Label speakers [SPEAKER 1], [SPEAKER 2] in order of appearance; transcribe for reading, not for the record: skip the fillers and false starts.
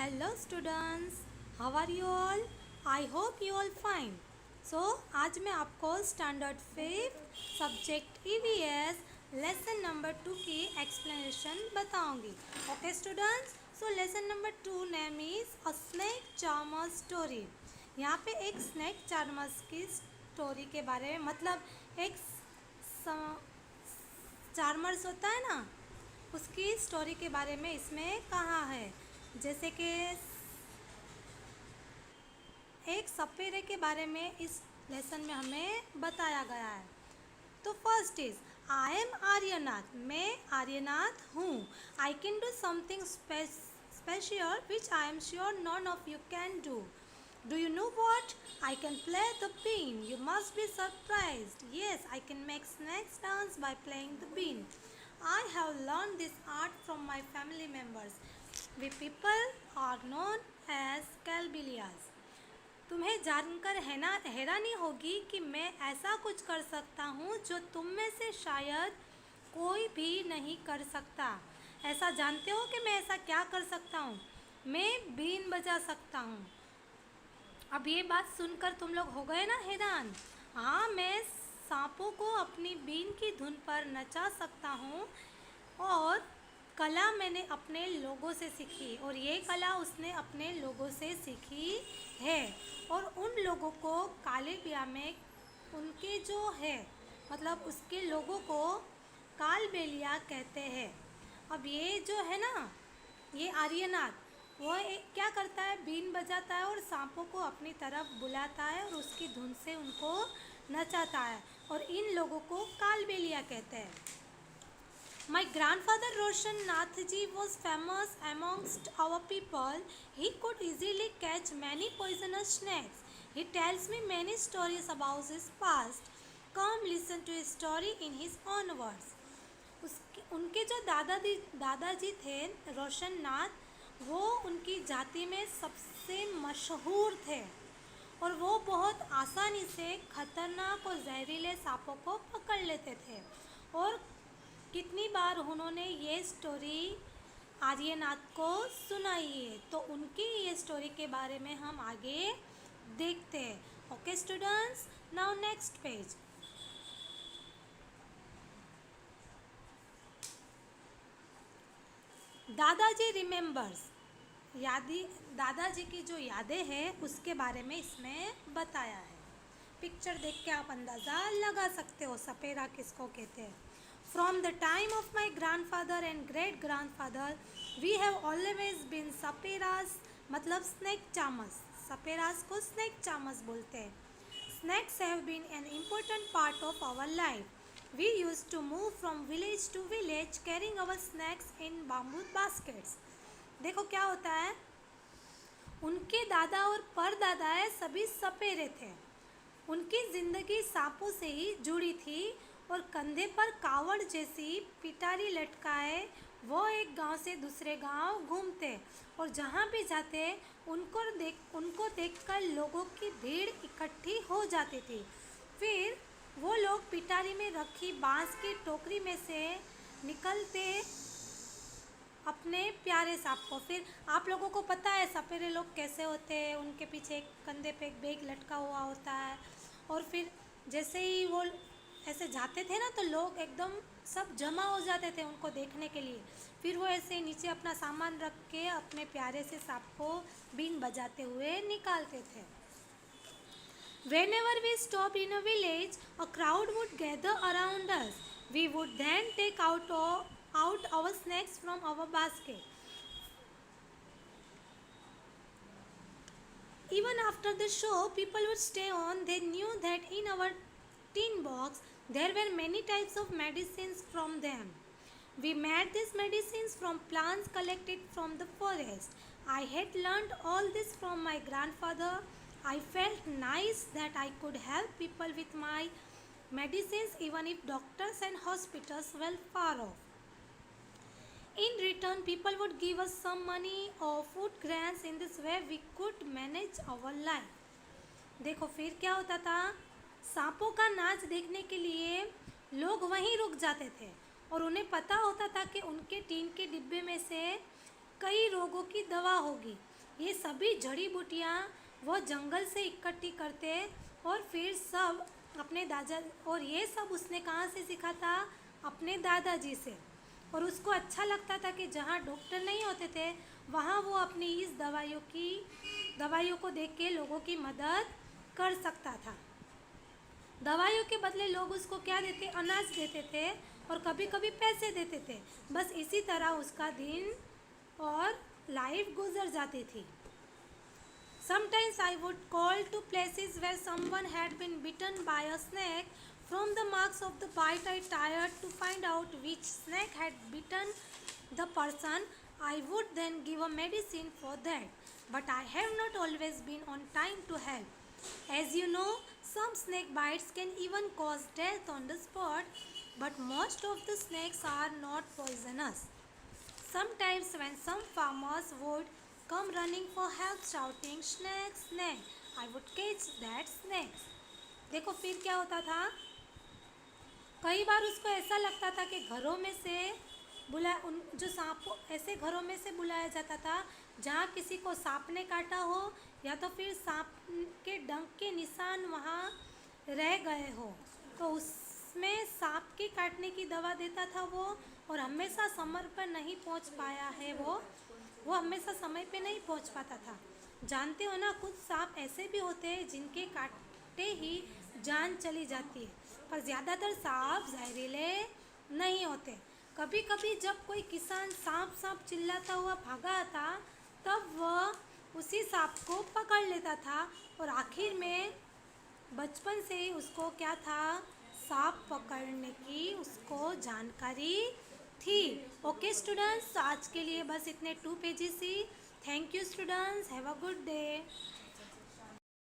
[SPEAKER 1] Hello students, how are you all? I hope you all fine. So आज मैं आपको standard 5 subject EVS lesson number 2 की explanation बताऊंगी. Okay students, so lesson number 2 name is a snake charmer story. यहाँ पे एक snake charmers की story के बारे में, मतलब एक चार्मर्स होता है ना, उसकी स्टोरी के बारे में इसमें कहा है. जैसे कि एक सपेरे के बारे में इस लेसन में हमें बताया गया है. तो first is I am Aryanath. मैं आर्यनाथ हूँ. I can do something special which I am sure none of you can do. Do you know what? I can play the bean. You must be surprised. Yes, I can make snakes dance by playing the bean. I have learned this art from my family members. We people are known as Calbilias. तुम्हें जानकर हैरानी होगी कि मैं ऐसा कुछ कर सकता हूँ जो तुम में से शायद कोई भी नहीं कर सकता. ऐसा जानते हो कि मैं ऐसा क्या कर सकता हूँ? मैं बीन बजा सकता हूँ. अब ये बात सुनकर तुम लोग हो गए ना हैरान. हाँ, मैं सांपों को अपनी बीन की धुन पर नचा सकता हूँ. और कला मैंने अपने लोगों से सीखी, और ये कला उसने अपने लोगों से सीखी है. और उन लोगों को कालीबिया में उनके जो है, मतलब उसके लोगों को कालबेलिया कहते हैं. अब ये जो है ना, ये आर्यनाथ, वो क्या करता है, बीन बजाता है और सांपों को अपनी तरफ बुलाता है और उसकी धुन से उनको नचाता है, और इन लोगों को कालबेलिया कहते हैं. My grandfather Roshan Nathji was famous amongst our people. He could easily catch many poisonous snakes. He tells me many stories about his past. Come listen to his story in his own words. उनके जो दादाजी थे रोशन नाथ, वो उनकी जाति में सबसे मशहूर थे, और वो बहुत आसानी से खतरनाक और जहरीले सांपों को पकड़ लेते थे. और कितनी बार उन्होंने ये स्टोरी आर्यनाथ को सुनाई है, तो उनकी ये स्टोरी के बारे में हम आगे देखते हैं. Okay students, now next page. दादाजी रिमेंबर्स. दादाजी की जो यादें हैं उसके बारे में इसमें बताया है. पिक्चर देख के आप अंदाज़ा लगा सकते हो सपेरा किसको कहते हैं. From the time of my grandfather and great grandfather we have always been saperas, मतलब स्नेक चार्मर्स. सपेरास को स्नेक चार्मर्स बोलते हैं. Snakes have been an important part of our life. We used to move from village to village carrying our snacks in bamboo baskets. देखो क्या होता है, उनके दादा और परदादा है सभी सपेरे थे. उनकी ज़िंदगी सांपों से ही जुड़ी थी, और कंधे पर कावड़ जैसी पिटारी लटकाए वो एक गांव से दूसरे गांव घूमते, और जहां भी जाते उनको देखकर लोगों की भीड़ इकट्ठी हो जाती थी. फिर वो लोग पिटारी में रखी बांस की टोकरी में से निकलते अपने प्यारे सांप को. फिर आप लोगों को पता है सपेरे लोग कैसे होते हैं, उनके पीछे एक कंधे पे एक बैग लटका हुआ होता है, और फिर जैसे ही वो ऐसे जाते थे ना, तो लोग एकदम सब जमा हो जाते थे उनको देखने के लिए. फिर वो ऐसे नीचे अपना सामान रख के अपने प्यारे से सांप को बीन बजाते हुए निकालते थे. Whenever we stopped in a village, a crowd would gather around us. We would then take out our snacks from our basket. Even after the show, people would stay on. They knew that in our tin box there were many types of medicines from them. We made these medicines from plants collected from the forest. I had learned all this from my grandfather. I felt nice that I could help people with my medicines even if doctors and hospitals were far off. In return, people would give us some money or food grants. In this way, we could manage our life. देखो फिर क्या होता था, सांपों का नाच देखने के लिए लोग वहीं रुक जाते थे, और उन्हें पता होता था कि उनके टीन के डिब्बे में से कई रोगों की दवा होगी. ये सभी जड़ी बूटियाँ वो जंगल से इकट्ठी करते और फिर सब अपने दादा, और ये सब उसने कहाँ से सीखा था? अपने दादाजी से। और उसको अच्छा लगता था कि जहाँ डॉक्टर नहीं होते थे वहाँ वो अपनी इस दवाइयों को देख के लोगों की मदद कर सकता था। दवाइयों के बदले लोग उसको क्या देते? अनाज देते थे और कभी कभी पैसे देते थे। बस इसी तरह उसका दिन और लाइफ गुजर जाती थी। Sometimes I would call to places where someone had been bitten by a snake. From the marks of the bite, I tried to find out which snake had bitten the person. I would then give a medicine for that. But I have not always been on time to help. As you know, some snake bites can even cause death on the spot, but most of the snakes are not poisonous. Sometimes, when some farmers would come running for help, shouting, "Snake, snake," I would catch that snake. देखो फिर क्या होता था? कई बार उसको ऐसा लगता था कि घरों में से उन जो सांप को ऐसे घरों में से बुलाया जाता था जहाँ किसी को सांप ने काटा हो या तो फिर सांप के डंक के निशान वहाँ रह गए हो, तो उसमें सांप के काटने की दवा देता था वो। और हमेशा समय पर नहीं पहुँच पाया है वो हमेशा समय पे नहीं पहुँच पाता था। जानते हो ना, कुछ सांप ऐसे भी होते हैं जिनके काटते ही जान चली जाती है, पर ज़्यादातर सांप जहरीले नहीं होते। कभी कभी जब कोई किसान सांप सांप चिल्लाता हुआ भागा आता, तब वह उसी सांप को पकड़ लेता था और आखिर में बचपन से ही उसको क्या था? सांप पकड़ने की उसको जानकारी थी। ओके स्टूडेंट्स, आज के लिए बस इतने 2 pages he. Thank you students, have a good day.